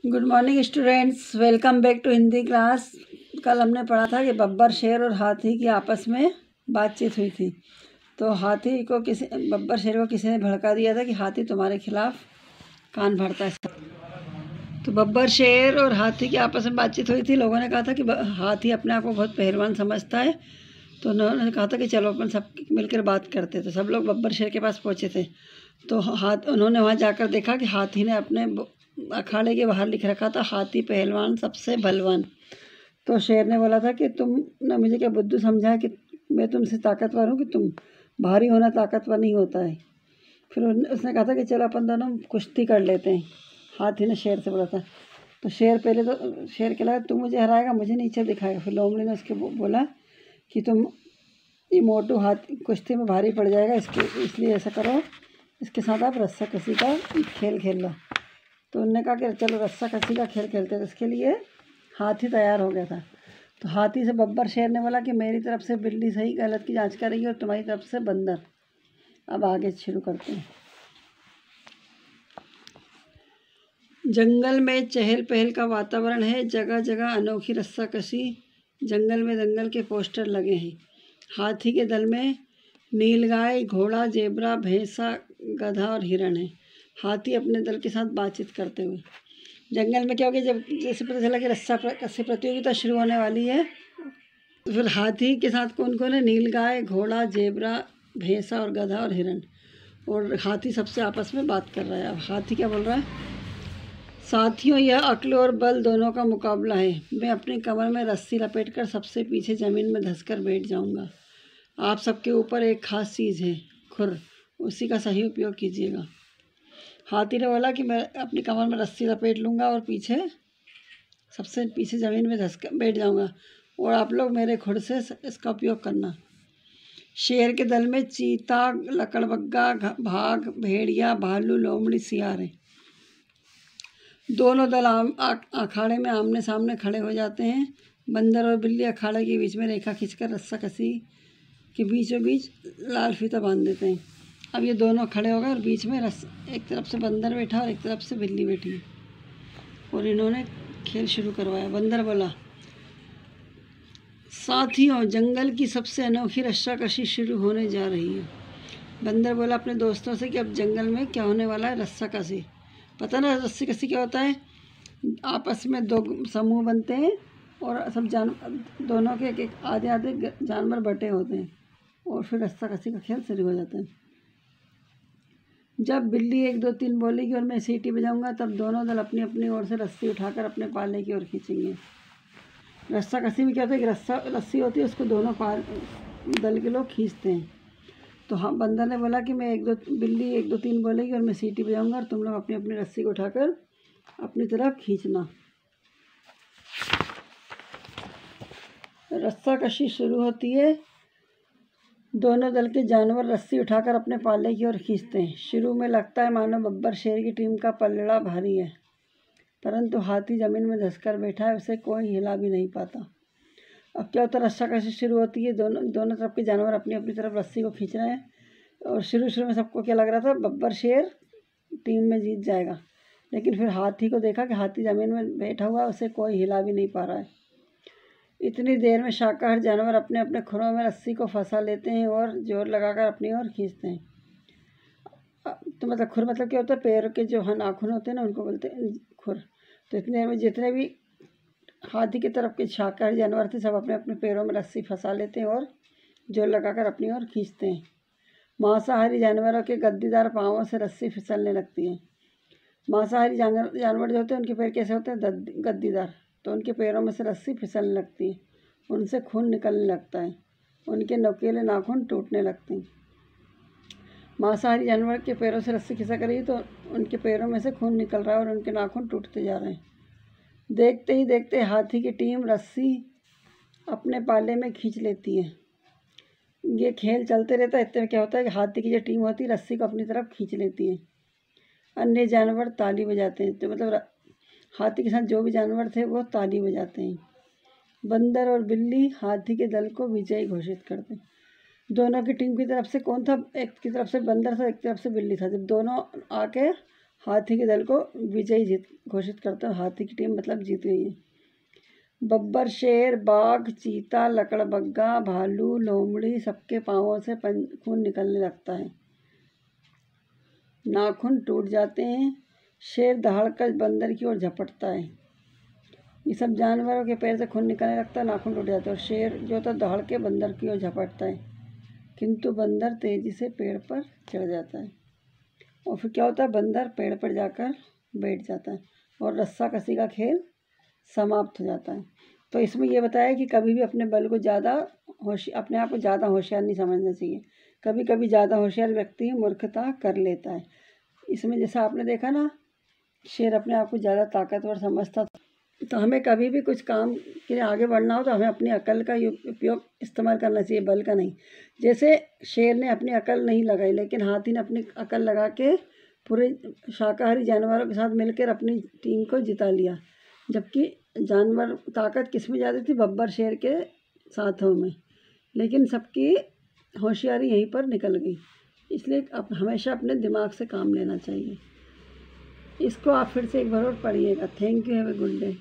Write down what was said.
Good morning students, welcome back to Hindi class. कल हमने पढ़ा था कि बब्बर शेर और हाथी की आपस में बातचीत हुई थी। तो बब्बर शेर को किसी ने भड़का दिया था कि हाथी तुम्हारे खिलाफ कान भरता है। तो बब्बर शेर और हाथी की आपस में बातचीत हुई थी। लोगों ने कहा था कि हाथी अपने आप को बहुत पहलवान समझता है, तो उन्होंने कहा था कि चलो अपन सब मिलकर बात करते। तो सब लोग बब्बर शेर के पास पहुँचे थे। तो उन्होंने वहाँ जाकर देखा कि हाथी ने अपने अखाड़े के बाहर लिख रखा था, हाथी पहलवान सबसे बलवान। तो शेर ने बोला था कि तुमने मुझे क्या बुद्धू समझा कि मैं तुमसे ताकतवर हूँ, कि तुम भारी होना ताकतवर नहीं होता है। फिर उसने कहा था कि चलो अपन दोनों कुश्ती कर लेते हैं। हाथी ने शेर से बोला था। तो शेर के लगा तू मुझे हराएगा, मुझे नीचे दिखाएगा। फिर लोमड़ी ने उसके बोला कि तुम ये मोटू हाथी कुश्ती में भारी पड़ जाएगा, इसलिए ऐसा करो, इसके साथ आप रस्सा कसी का खेल खेल लो। तो उन्होंने कहा कि चलो रस्सा कसी का खेल खेलते। तो इसके लिए हाथी तैयार हो गया था। तो हाथी से बब्बर शेर ने बोला कि मेरी तरफ से बिल्ली सही गलत की जांच करेगी और तुम्हारी तरफ से बंदर। अब आगे शुरू करते हैं। जंगल में चहल पहल का वातावरण है, जगह जगह अनोखी रस्सा कसी, जंगल में दंगल के पोस्टर लगे हैं। हाथी के दल में नीलगाय, घोड़ा, जेबरा, भैंसा, गधा और हिरण है। हाथी अपने दल के साथ बातचीत करते हुए। जंगल में क्या हो गया, जब जैसे पता चला कि रस्सा कसी प्रतियोगिता शुरू होने वाली है, तो फिर हाथी के साथ कौन कौन है? नीलगाय, घोड़ा, जेबरा, भैंसा और गधा और हिरण। और हाथी सबसे आपस में बात कर रहा है। अब हाथी क्या बोल रहा है? साथियों, यह अक्ल और बल दोनों का मुकाबला है। मैं अपनी कमर में रस्सी लपेटकर सबसे पीछे ज़मीन में धंसकर बैठ जाऊंगा। आप सबके ऊपर एक खास चीज़ है, खुर, उसी का सही उपयोग कीजिएगा। हाथी ने बोला कि मैं अपनी कमर में रस्सी लपेट लूँगा और सबसे पीछे ज़मीन में धंस कर बैठ जाऊँगा, और आप लोग मेरे खुर से इसका उपयोग करना। शेर के दल में चीता, लकड़बग्गा, भाग, भेड़िया, भालू, लोमड़ी, सियार है। दोनों दल अखाड़े में आमने सामने खड़े हो जाते हैं। बंदर और बिल्ली अखाड़े के बीच में रेखा खींचकर रस्सा कसी के बीचों बीच लाल फीता बांध देते हैं। अब ये दोनों खड़े हो गए और बीच में एक तरफ से बंदर बैठा और एक तरफ से बिल्ली बैठी है, और इन्होंने खेल शुरू करवाया। बंदर बोला, साथियों, जंगल की सबसे अनोखी रस्सा कसी शुरू होने जा रही है। बंदर बोला अपने दोस्तों से कि अब जंगल में क्या होने वाला है? रस्सा कसी। पता ना रस्सी कसी क्या होता है? आपस में दो समूह बनते हैं और सब दोनों के एक आधे आधे जानवर बटे होते हैं, और फिर रस्सा कसी का खेल शुरू हो जाता है। जब बिल्ली 1 2 3 बोलेगी और मैं सीटी बजाऊंगा, तब दोनों दल अपनी अपनी ओर से रस्सी उठाकर अपने पाले की ओर खींचेंगे। रस्सा कसी में क्या होता है कि रस्सी होती है, उसको दोनों दल के लोग खींचते हैं। तो हाँ, बंदर ने बोला कि बिल्ली 1 2 3 बोलेगी और मैं सीटी बजाऊंगा, और तुम लोग अपनी अपनी रस्सी को उठाकर अपनी तरफ खींचना। रस्सा कशी शुरू होती है। दोनों दल के जानवर रस्सी उठाकर अपने पाले की ओर खींचते हैं। शुरू में लगता है मानो बब्बर शेर की टीम का पलड़ा भारी है, परंतु हाथी जमीन में धंसकर बैठा है, उसे कोई हिला भी नहीं पाता। अब क्या होता है? रस्सा कशी शुरू होती है। दोनों तरफ के जानवर अपनी अपनी तरफ रस्सी को खींच रहे हैं, और शुरू में सबको क्या लग रहा था? बब्बर शेर टीम में जीत जाएगा। लेकिन फिर हाथी को देखा कि हाथी ज़मीन में बैठा हुआ है, उसे कोई हिला भी नहीं पा रहा है। इतनी देर में शाकाहारी जानवर अपने अपने खुरों में रस्सी को फंसा लेते हैं और जोर लगाकर अपनी ओर खींचते हैं। तो मतलब खुर मतलब क्या होता है? पैर के जो नाखून होते हैं ना, उनको बोलते हैं खुर। तो इतनी देर में जितने भी हाथी की तरफ के शाकाहारी जानवर थे, सब अपने अपने पैरों में रस्सी फंसा लेते हैं और जोर लगाकर अपनी ओर खींचते हैं। मांसाहारी जानवरों के गद्दीदार पाँवों से रस्सी फिसलने लगती है। मांसाहारी जानवर जो होते हैं, उनके पैर कैसे होते हैं? गद्दीदार। तो उनके पैरों में से रस्सी फिसलने लगती है, उनसे खून निकलने लगता है, उनके नुकीले नाखून टूटने लगते हैं। मांसाहारी जानवर के पैरों से रस्सी खिंचा करेगी तो उनके पैरों में से खून निकल रहा है और उनके नाखून टूटते जा रहे हैं। देखते ही देखते हाथी की टीम रस्सी अपने पाले में खींच लेती है। ये खेल चलते रहता है। इतने में क्या होता है कि हाथी की जो टीम होती है, रस्सी को अपनी तरफ खींच लेती है। अन्य जानवर ताली बजाते हैं। तो मतलब हाथी के साथ जो भी जानवर थे वो ताली बजाते हैं। बंदर और बिल्ली हाथी के दल को विजयी घोषित करते हैं। दोनों की टीम की तरफ से कौन था? एक की तरफ से बंदर था, एक तरफ से बिल्ली था। जब दोनों आके हाथी के दल को विजयी जीत घोषित करता है। हाथी की टीम मतलब जीत गई है। बब्बर, शेर, बाघ, चीता, लकड़बग्गा, भालू, लोमड़ी सबके पाँवों से खून निकलने लगता है। नाखून टूट जाते हैं। शेर दहाड़कर बंदर की ओर झपटता है। ये सब जानवरों के पैर से खून निकलने लगता है, नाखून टूट जाते हैं और शेर जो होता है दहाड़ के बंदर की ओर झपटता है, किंतु बंदर तेजी से पेड़ पर चढ़ जाता है और फिर क्या होता है, बंदर पेड़ पर जाकर बैठ जाता है और रस्सा कसी का खेल समाप्त हो जाता है। तो इसमें यह बताया कि कभी भी अपने बल को अपने आप को ज़्यादा होशियार नहीं समझना चाहिए। कभी कभी ज़्यादा होशियार व्यक्ति मूर्खता कर लेता है। इसमें जैसा आपने देखा ना, शेर अपने आप को ज़्यादा ताकतवर समझता। तो हमें कभी भी कुछ काम के लिए आगे बढ़ना हो तो हमें अपनी अकल का उपयोग इस्तेमाल करना चाहिए, बल का नहीं। जैसे शेर ने अपनी अकल नहीं लगाई, लेकिन हाथी ने अपनी अकल लगा के पूरे शाकाहारी जानवरों के साथ मिलकर अपनी टीम को जिता लिया। जबकि जानवर ताकत किस में ज़्यादा थी, बब्बर शेर के साथों में, लेकिन सबकी होशियारी यहीं पर निकल गई। इसलिए हमेशा अपने दिमाग से काम लेना चाहिए। इसको आप फिर से एक बार और पढ़िएगा। Thank you, have a good day.